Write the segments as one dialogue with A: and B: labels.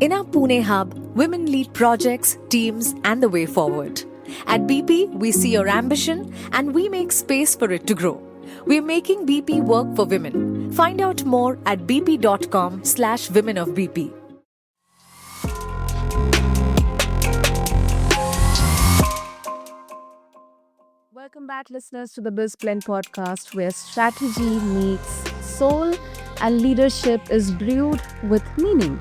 A: In our Pune hub, women lead projects, teams, and the way forward. At BP, we see your ambition and we make space for it to grow. We're making BP work for women. Find out more at bp.com/women of BP.
B: Welcome back, listeners, to the BizBlend podcast, where strategy meets soul and leadership is brewed with meaning.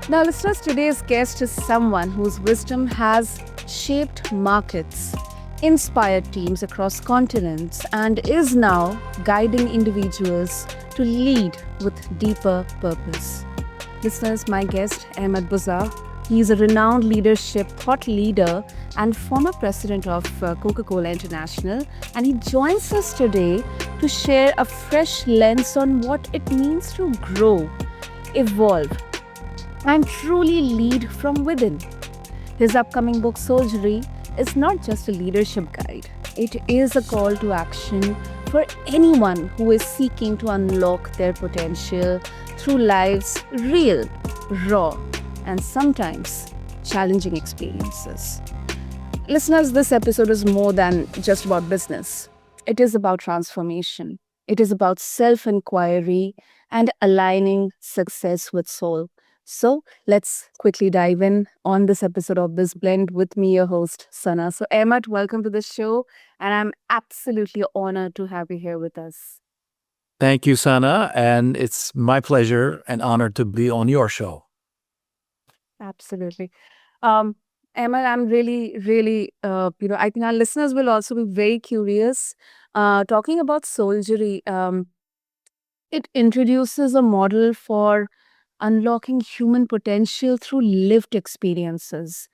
B: Now, listeners, today's guest is someone whose wisdom has shaped markets, inspired teams across continents, and is now guiding individuals to lead with deeper purpose. Listeners, my guest, Ahmet Bozer. He is a renowned leadership thought leader and former president of Coca-Cola International, and he joins us today to share a fresh lens on what it means to grow, evolve, and truly lead from within. His upcoming book, Soulgery, is not just a leadership guide. It is a call to action for anyone who is seeking to unlock their potential through life's real, raw, and sometimes challenging experiences. Listeners, this episode is more than just about business. It is about transformation. It is about self-inquiry and aligning success with soul. So let's quickly dive in on this episode of BizBlend with me, your host, Sana. So Ahmet, welcome to the show, and I'm absolutely honored to have you here with us.
C: Thank you, Sana, and it's my pleasure and honor to be on your show.
B: Absolutely. Ahmed, I'm really, I think our listeners will also be very curious. Talking about Soulgery, it introduces a model for unlocking human potential through lived experiences.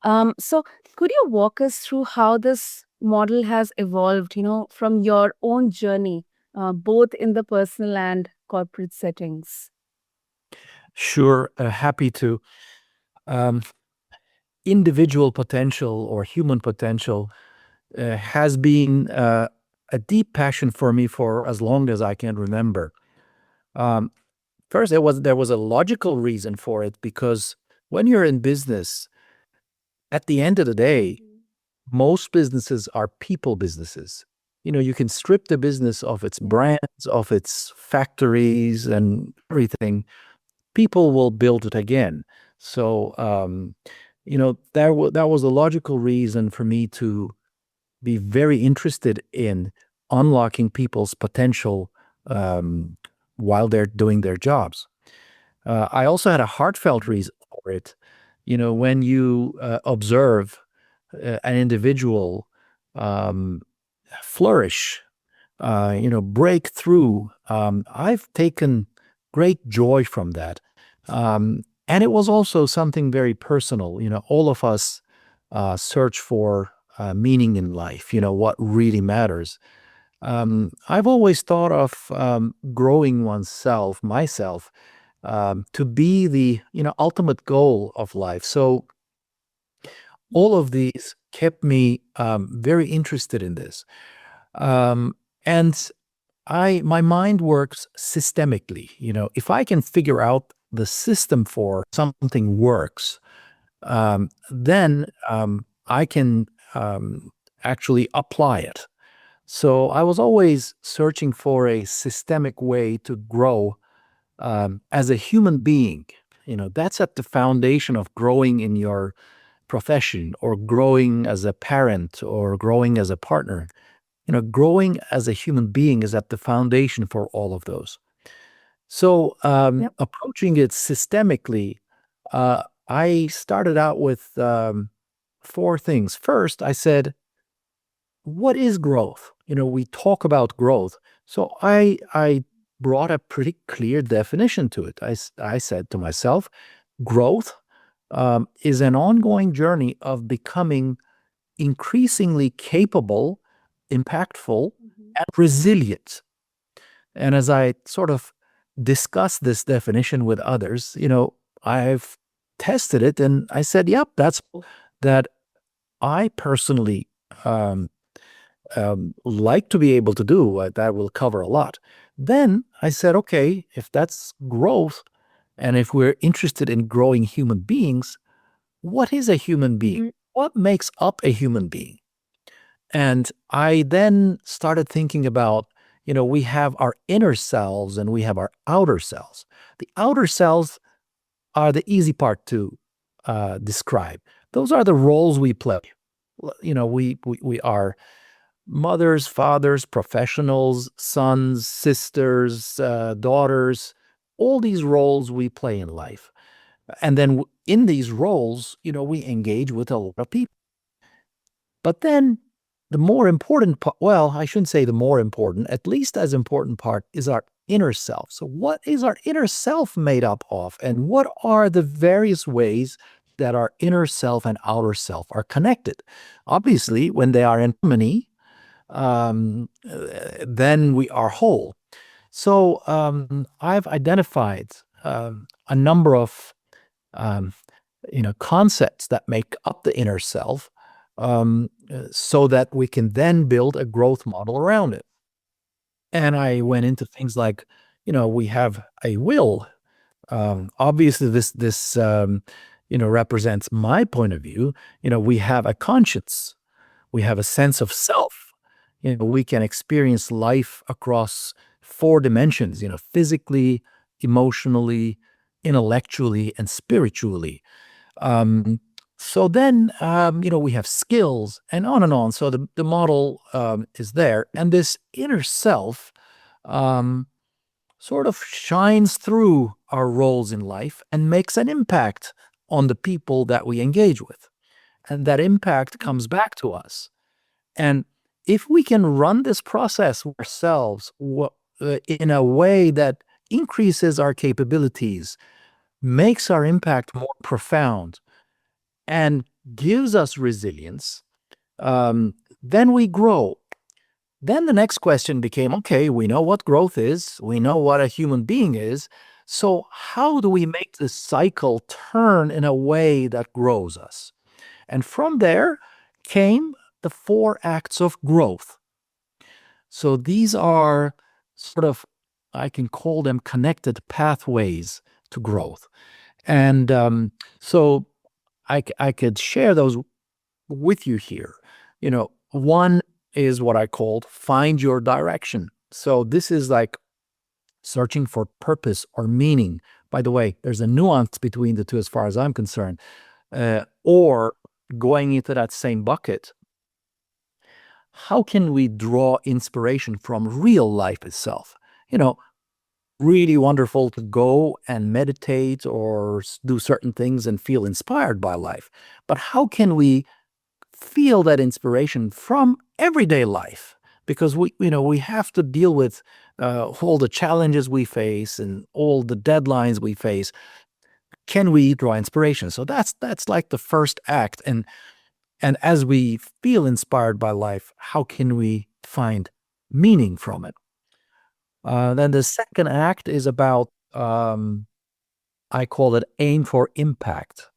B: So could you walk us through how this model has evolved, from your own journey, both in the personal and corporate settings?
C: Sure, happy to. Um, Individual potential or human potential has been a deep passion for me for as long as I can remember. Um, First, there was a logical reason for it, because when you're in business, at the end of the day, most businesses are people businesses. You can strip the business of its brands, of its factories and everything. People will build it again. So, that was a logical reason for me to be very interested in unlocking people's potential while they're doing their jobs. I also had a heartfelt reason for it. When you observe an individual um, flourish, break through, I've taken great joy from that. And it was also something very personal. All of us search for meaning in life, what really matters. I've always thought of growing myself, to be the ultimate goal of life. So all of these kept me very interested in this. And my mind works systemically. If I can figure out the system for something works, then I can actually apply it. So I was always searching for a systemic way to grow as a human being. That's at the foundation of growing in your profession, or growing as a parent, or growing as a partner. Growing as a human being is at the foundation for all of those. So approaching it systemically, I started out with four things. First, I said, what is growth? We talk about growth. So I brought a pretty clear definition to it. I said to myself, growth is an ongoing journey of becoming increasingly capable, impactful, and resilient. And as I sort of discussed this definition with others, I've tested it, and I said, yep, that's that I personally like to be able to do. That will cover a lot. Then I said, okay, if that's growth, And if we're interested in growing human beings, what is a human being?
B: Mhm.
C: What makes up a human being? And I then started thinking about, we have our inner selves and we have our outer selves. The outer selves are the easy part to describe. Those are the roles we play. We are mothers, fathers, professionals, sons, sisters, daughters, all these roles we play in life. And then in these roles, we engage with a lot of people. But then the more important part, well, I shouldn't say the more important, at least as important part is our inner self. So what is our inner self made up of? And what are the various ways that our inner self and outer self are connected? Obviously, when they are in harmony, then we are whole. So I've identified a number of concepts that make up the inner self, so that we can then build a growth model around it. And I went into things like, we have a will. Obviously, this represents my point of view. We have a conscience. We have a sense of self. We can experience life across four dimensions, physically, emotionally, intellectually, and spiritually. So then, we have skills and on and on. So the model is there. And this inner self sort of shines through our roles in life and makes an impact on the people that we engage with. And that impact comes back to us. And if we can run this process ourselves in a way that increases our capabilities, makes our impact more profound, and gives us resilience, then we grow. Then the next question became, okay, we know what growth is. We know what a human being is. So how do we make this cycle turn in a way that grows us? And from there came the 4 acts of growth. So these are sort of, I can call them connected pathways to growth. And so I could share those with you here. One is what I called find your direction. So this is like searching for purpose or meaning. By the way, there's a nuance between the two as far as I'm concerned. Or going into that same bucket, how can we draw inspiration from real life itself? Really wonderful to go and meditate or do certain things and feel inspired by life. But how can we feel that inspiration from everyday life? Because we have to deal with all the challenges we face and all the deadlines we face. Can we draw inspiration? So that's like the first act. And as we feel inspired by life, how can we find meaning from it? Then the second act is about, I call it aim for impact.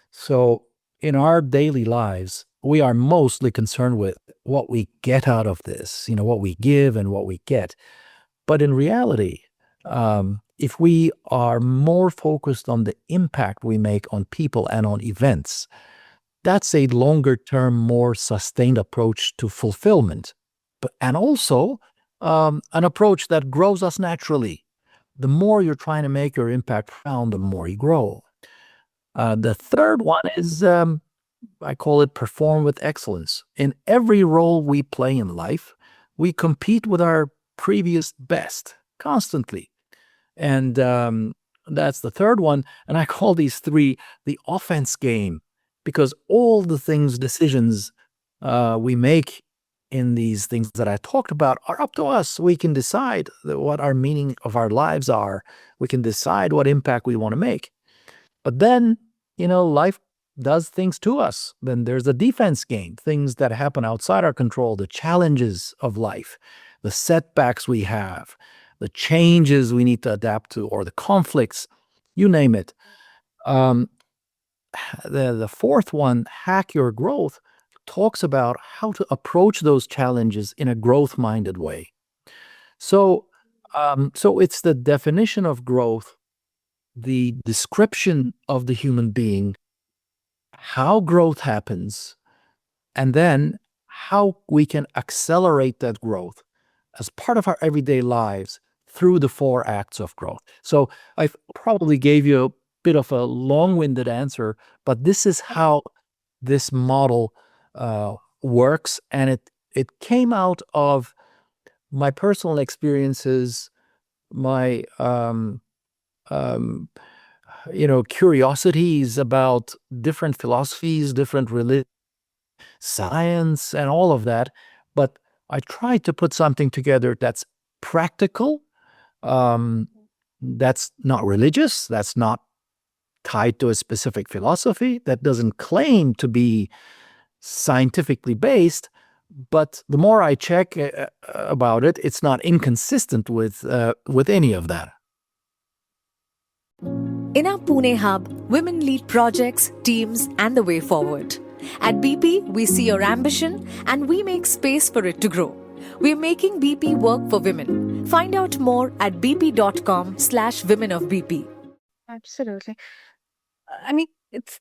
C: So in our daily lives, we are mostly concerned with what we get out of this, what we give and what we get. But in reality, if we are more focused on the impact we make on people and on events, that's a longer term, more sustained approach to fulfillment. And also an approach that grows us naturally. The more you're trying to make your impact profound, the more you grow. The third one is, I call it perform with excellence. In every role we play in life, we compete with our previous best constantly. And that's the third one. And I call these 3 the offense game, because all the decisions we make in these things that I talked about are up to us. We can decide what our meaning of our lives are. We can decide what impact we want to make. But then, life does things to us. Then there's a defense game, things that happen outside our control, the challenges of life, the setbacks we have, the changes we need to adapt to, or the conflicts, you name it. The fourth one, Hack Your Growth, talks about how to approach those challenges in a growth-minded way. So it's the definition of growth the description of the human being, how growth happens, and then how we can accelerate that growth as part of our everyday lives through the 4 acts of growth. So I probably gave you a bit of a long-winded answer, but this is how this model works, and it came out of my personal experiences, my curiosities about different philosophies, different religions, science, and all of that. But I tried to put something together that's practical, that's not religious, that's not tied to a specific philosophy, that doesn't claim to be scientifically based. But the more I check about it, it's not inconsistent with any of that.
A: In our Pune hub, women lead projects, teams, and the way forward. At BP, we see your ambition and we make space for it to grow. We're making BP work for women. Find out more at bp.com/women of BP.
B: Absolutely. I mean,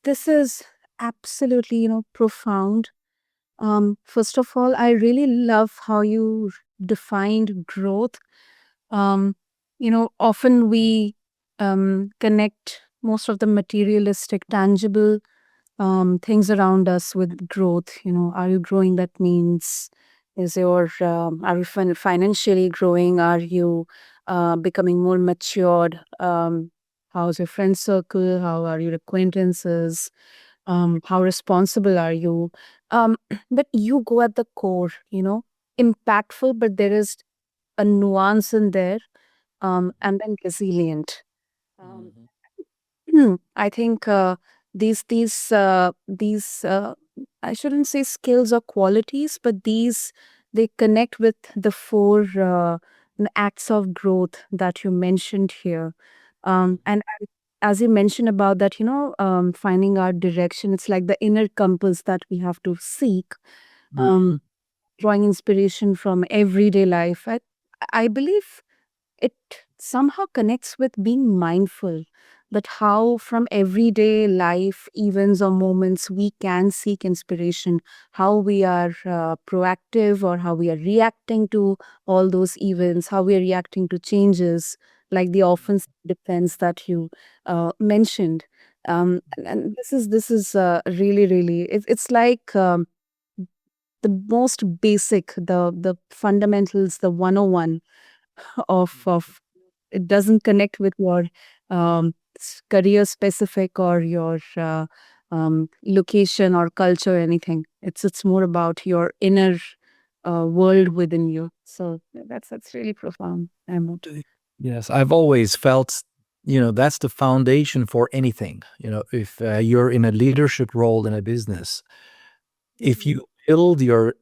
B: this is absolutely, profound. First of all, I really love how you defined growth. Often we connect most of the materialistic, tangible things around us with growth. Are you growing? That means are you financially growing? Are you becoming more matured? How's your friend circle? How are your acquaintances? How responsible are you? But you go at the core, impactful, but there is a nuance in there, and then resilient. Um, I think these I shouldn't say skills or qualities, but they connect with the 4 acts of growth that you mentioned here. And as you mentioned about that, finding our direction, it's like the inner compass that we have to seek, um, drawing inspiration from everyday life. I believe it somehow connects with being mindful, but how from everyday life events or moments we can seek inspiration, how we are proactive or how we are reacting to all those events, how we are reacting to changes, like the offensive defense that you mentioned. And this is really really it's like the most basic, the fundamentals, the 101 of it doesn't connect with your career specific or your location or culture or anything. It's more about your inner world within you. So that's really profound.
C: Yes, I've always felt, that's the foundation for anything. If you're in a leadership role in a business, if you build your,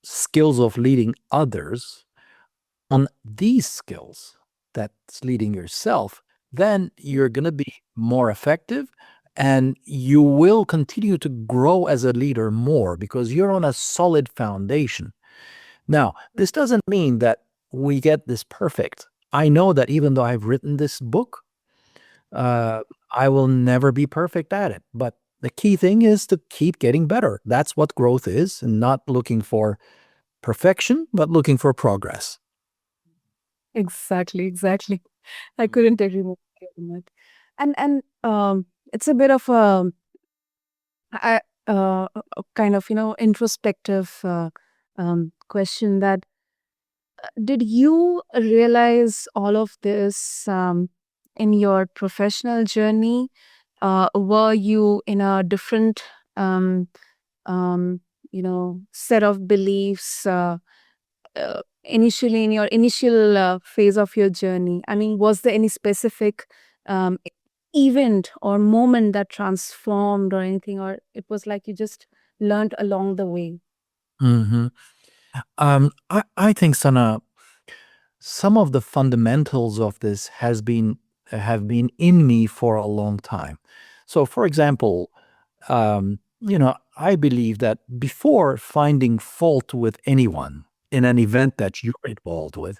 C: skills of leading others on these skills that's leading yourself, then you're going to be more effective and you will continue to grow as a leader more because you're on a solid foundation. Now, this doesn't mean that we get this perfect. I know that even though I've written this book, I will never be perfect at it. But the key thing is to keep getting better. That's what growth is, and not looking for perfection, but looking for progress.
B: Exactly. I couldn't agree more on that. And it's a bit of a kind of introspective question that did you realize all of this in your professional journey? Were you in a different um, set of beliefs initially in your initial phase of your journey? I mean, was there any specific event or moment that transformed or anything, or it was like you just learned along the way?
C: hmm I think, Sana, some of the fundamentals of this have been in me for a long time. So, for example, I believe that before finding fault with anyone in an event that you're involved with,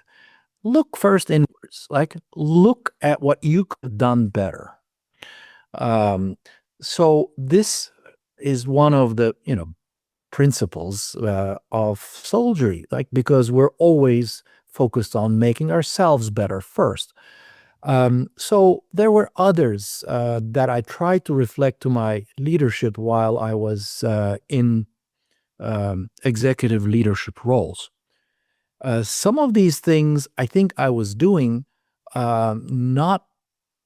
C: look first inward. yours. Like, look at what you could have done better. So this is one of the, principles of Soulgery, like, because we're always focused on making ourselves better first. So there were others that I tried to reflect to my leadership while I was in executive leadership roles. Some of these things I think I was doing not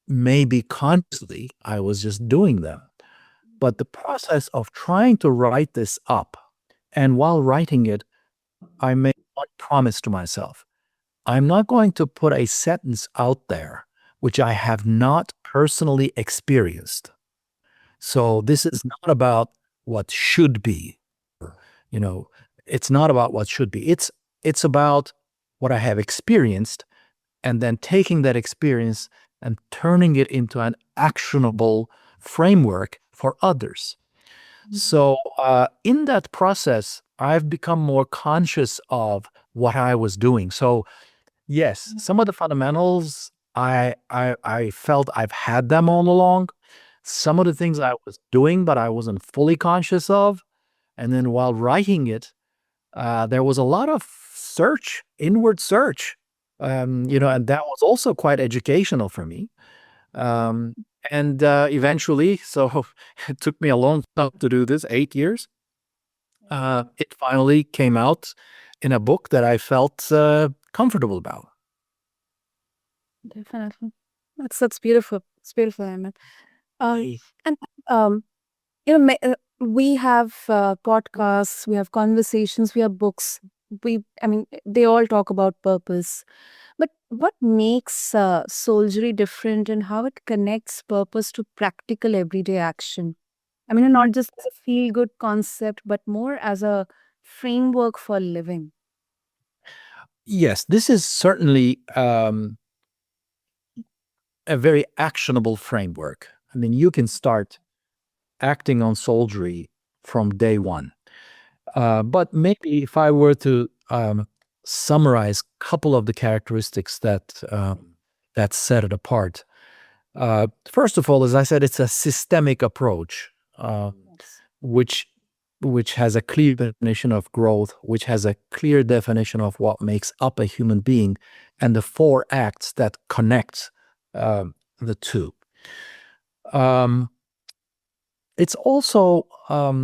C: maybe consciously, I was just doing them. But the process of trying to write this up, and while writing it, I made one promise to myself. I'm not going to put a sentence out there which I have not personally experienced. So this is not about what should be. You know, it's not about what should be. It's about what I have experienced, and then taking that experience and turning it into an actionable framework for others. So in that process, I've become more conscious of what I was doing. So yes, some of the fundamentals I felt I've had them all along. Some of the things I was doing, but I wasn't fully conscious of. And then while writing it, there was a lot of search, inward search, and that was also quite educational for me. Um, and eventually, so it took me a long time to do this, 8 years. It finally came out in a book that I felt comfortable about.
B: Definitely. That's beautiful. It's beautiful, Ahmed.
C: Hey.
B: And we have podcasts, we have conversations, we have books. They all talk about purpose. But what makes Soulgery different, and how it connects purpose to practical everyday action? Not just as a feel good concept, but more as a framework for living.
C: Yes, this is certainly a very actionable framework. I mean, you can start acting on Soulgery from day one. But maybe if I were to summarize a couple of the characteristics that set it apart. First of all, as I said, it's a systemic approach,
B: Yes.
C: which has a clear definition of growth, which has a clear definition of what makes up a human being, and the 4 acts that connect the two. It's also a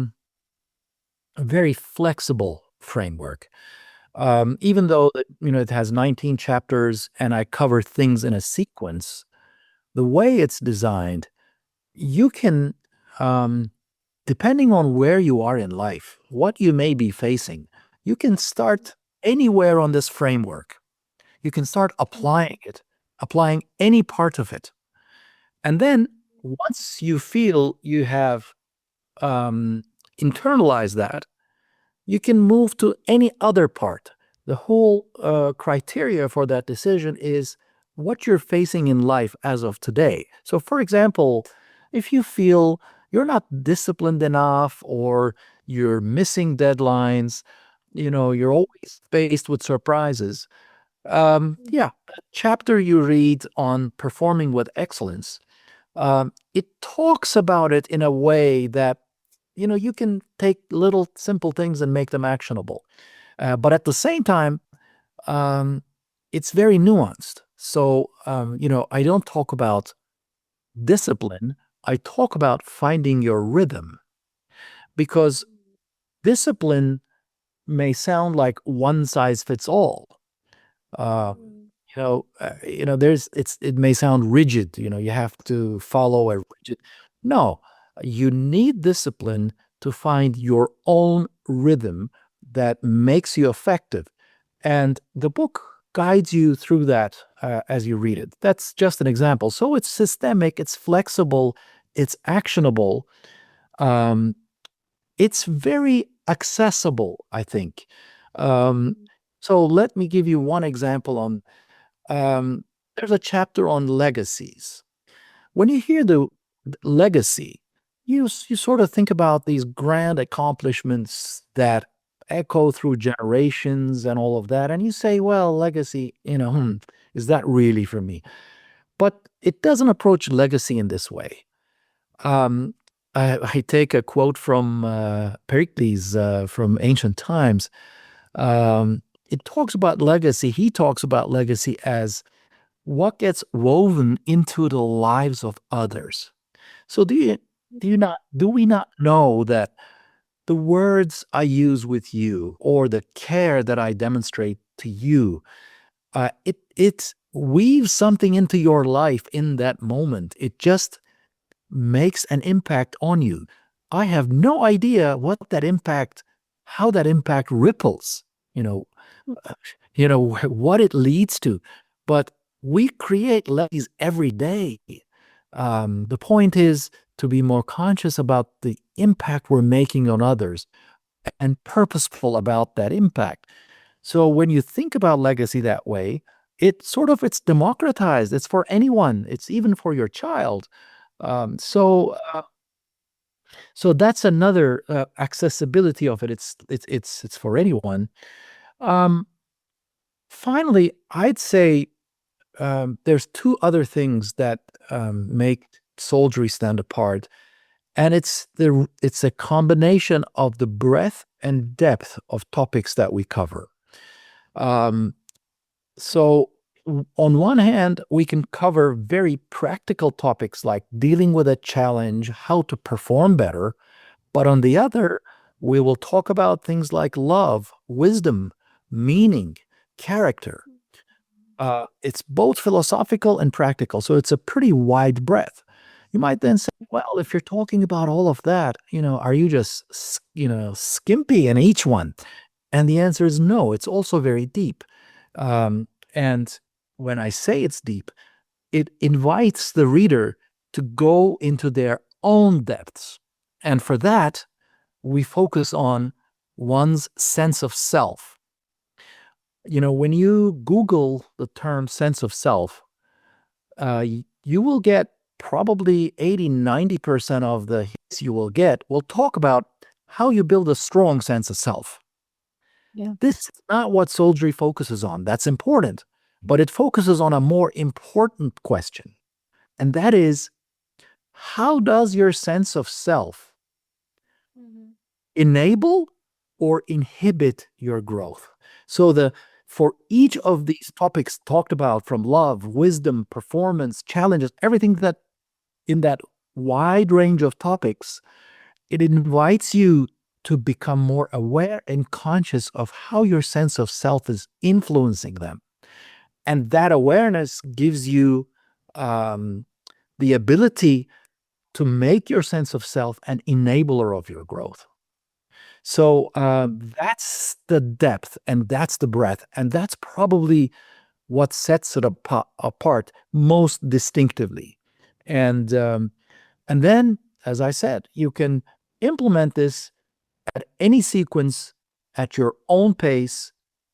C: very flexible framework. Even though it has 19 chapters and I cover things in a sequence, the way it's designed, you can, depending on where you are in life, what you may be facing, you can start anywhere on this framework. You can start applying it, applying any part of it. And then once you feel you have internalized that, you can move to any other part. The whole criteria for that decision is what you're facing in life as of today. So, for example, if you feel you're not disciplined enough, or you're missing deadlines, you're always faced with surprises. Yeah, a chapter you read on performing with excellence, it talks about it in a way that you can take little simple things and make them actionable. But at the same time, it's very nuanced. So, I don't talk about discipline. I talk about finding your rhythm, because discipline may sound like one size fits all. Uh, it may sound rigid. You have to follow a rigid. No, you need discipline to find your own rhythm that makes you effective. And the book guides you through that as you read it. That's just an example. So it's systemic, it's flexible, it's actionable. It's very accessible, I think. So let me give you one example on, there's a chapter on legacies. When you hear the legacy, you sort of think about these grand accomplishments that echo through generations and all of that. And you say, well, legacy, Is that really for me? But it doesn't approach legacy in this way. Um, I take a quote from Pericles from ancient times. It talks about legacy. He talks about legacy as what gets woven into the lives of others. So do we not know that the words I use with you or the care that I demonstrate to you, it weaves something into your life in that moment. It just makes an impact on you. I have no idea how that impact ripples, you know, what it leads to. But we create legacies every day. The point is to be more conscious about the impact we're making on others and purposeful about that impact. So when you think about legacy that way, it's democratized. It's for anyone. It's even for your child. Um, so uh, so that's another accessibility of it. It's for anyone. Um, Finally, I'd say there's two other things that make Soulgery stand apart, and it's a combination of the breadth and depth of topics that we cover. Um, so on one hand, we can cover very practical topics like dealing with a challenge, how to perform better. But on the other, we will talk about things like love, wisdom, meaning, character. It's both philosophical and practical, so it's a pretty wide breadth. You might then say, well, if you're talking about all of that, are you just, skimpy in each one? And the answer is no, it's also very deep. And when I say it's deep, it invites the reader to go into their own depths. And for that, we focus on one's sense of self. When you Google the term sense of self, you will get probably 80-90% of the hits you will get will talk about how you build a strong sense of self.
B: Yeah.
C: This is not what Soulgery focuses on. That's important, but it focuses on a more important question. And that is, how does your sense of self enable or inhibit your growth? So for each of these topics talked about, from love, wisdom, performance, challenges, everything that in that wide range of topics, it invites you to become more aware and conscious of how your sense of self is influencing them. And that awareness gives you the ability to make your sense of self an enabler of your growth. So that's the depth and that's the breadth. And that's probably what sets it apart most distinctively. And then, as I said, you can implement this at any sequence at your own pace,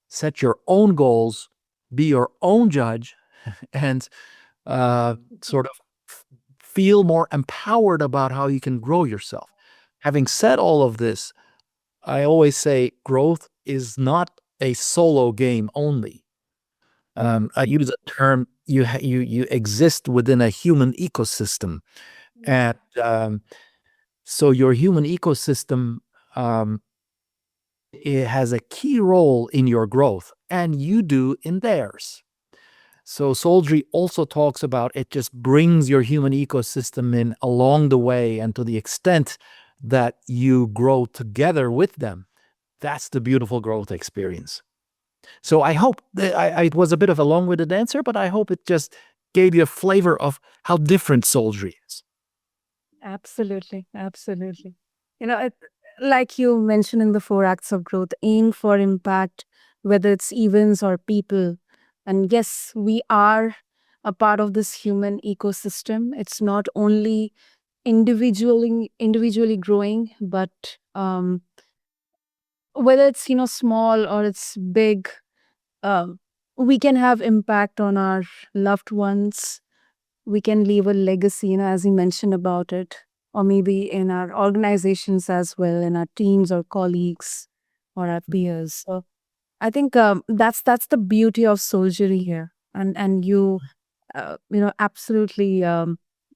C: set your own goals, be your own judge, and sort of feel more empowered about how you can grow yourself. Having said all of this, I always say growth is not a solo game only. I use a term, you exist within a human ecosystem. And so your human ecosystem, it has a key role in your growth, and you do in theirs. So Soulgery also talks about it just brings your human ecosystem in along the way, and to the extent that you grow together with them, that's the beautiful growth experience. So I hope that it was a bit of a long-winded answer, but I hope it just gave you a flavor of how different Soulgery is.
B: Absolutely, absolutely. Like you mentioned in the 4 acts of growth, aim for impact, whether it's events or people. And yes, we are a part of this human ecosystem. It's not only individually growing, but whether it's small or it's big, um, we can have impact on our loved ones. We can leave a legacy, as you mentioned about it, or maybe in our organizations as well, in our teams or colleagues or our peers. So I think that's the beauty of Soulgery here. and you absolutely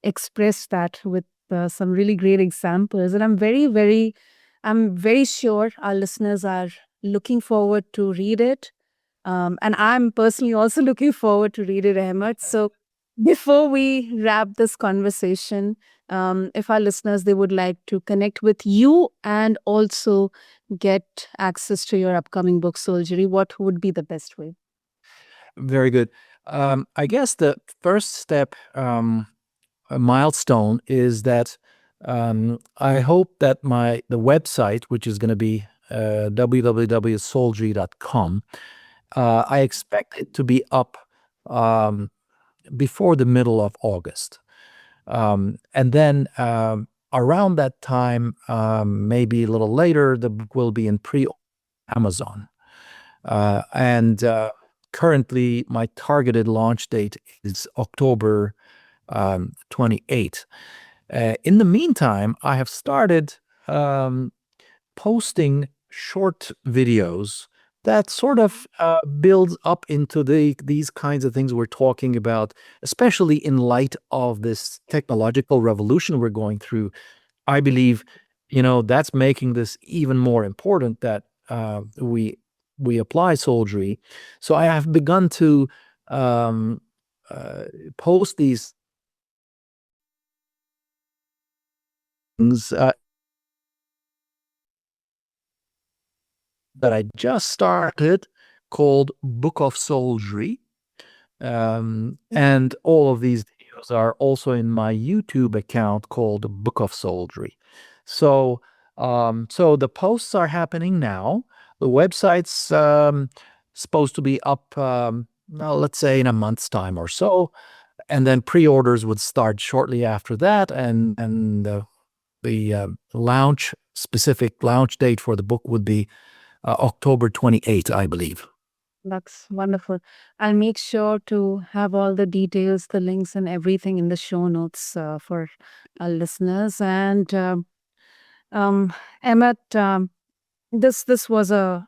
B: expressed that with some really great examples. And I'm very sure our listeners are looking forward to read it. And I'm personally also looking forward to read it, Ahmed. So before we wrap this conversation, if our listeners, they would like to connect with you and also get access to your upcoming book, Soulgery, what would be the best way?
C: Very good. I guess the first step, a milestone, is that I hope that the website, which is going to be www.soulgery.com, I expect it to be up um, before the middle of August. And then around that time, maybe a little later, the book will be in Amazon. And currently, my targeted launch date is October 28th. In the meantime, I have started um, posting short videos that sort of builds up into these kinds of things we're talking about, especially in light of this technological revolution we're going through. I believe, that's making this even more important that we apply Soulgery. So I have begun to um, post these things that I just started called Book of Soulgery. And all of these videos are also in my YouTube account called Book of Soulgery. So, so the posts are happening now. The website's supposed to be up, well, let's say in a month's time or so, and then pre-orders would start shortly after that, and the specific launch date for the book would be October 28th, I believe.
B: That's wonderful. I'll make sure to have all the details, the links, and everything in the show notes for our listeners. And um, Emmet, this was a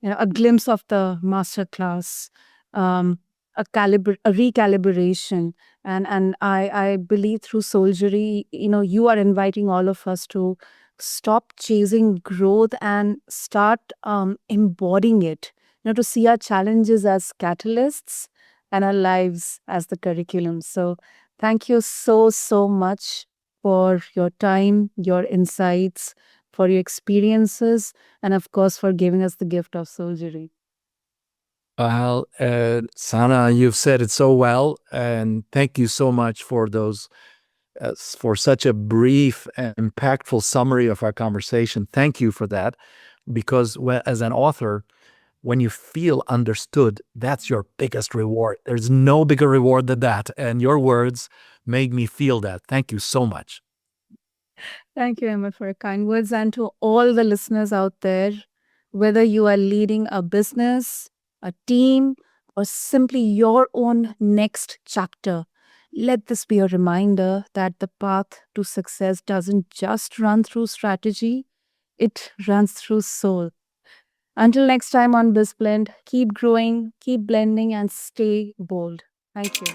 B: glimpse of the master class, a recalibration, and I believe through Soulgery, you are inviting all of us to stop chasing growth and start embodying it. To see our challenges as catalysts and our lives as the curriculum. So thank you so much for your time, your insights, for your experiences, and of course for giving us the gift of Soulgery.
C: Well, Sana, you've said it so well, and thank you so much for for such a brief and impactful summary of our conversation. Thank you for that, because as an author, when you feel understood, that's your biggest reward. There's no bigger reward than that, and your words made me feel that. Thank you so much.
B: Thank you, Emma, for your kind words. And to all the listeners out there, whether you are leading a business, a team, or simply your own next chapter, let this be a reminder that the path to success doesn't just run through strategy, it runs through soul. Until next time on BizBlend, keep growing, keep blending, and stay bold. Thank you.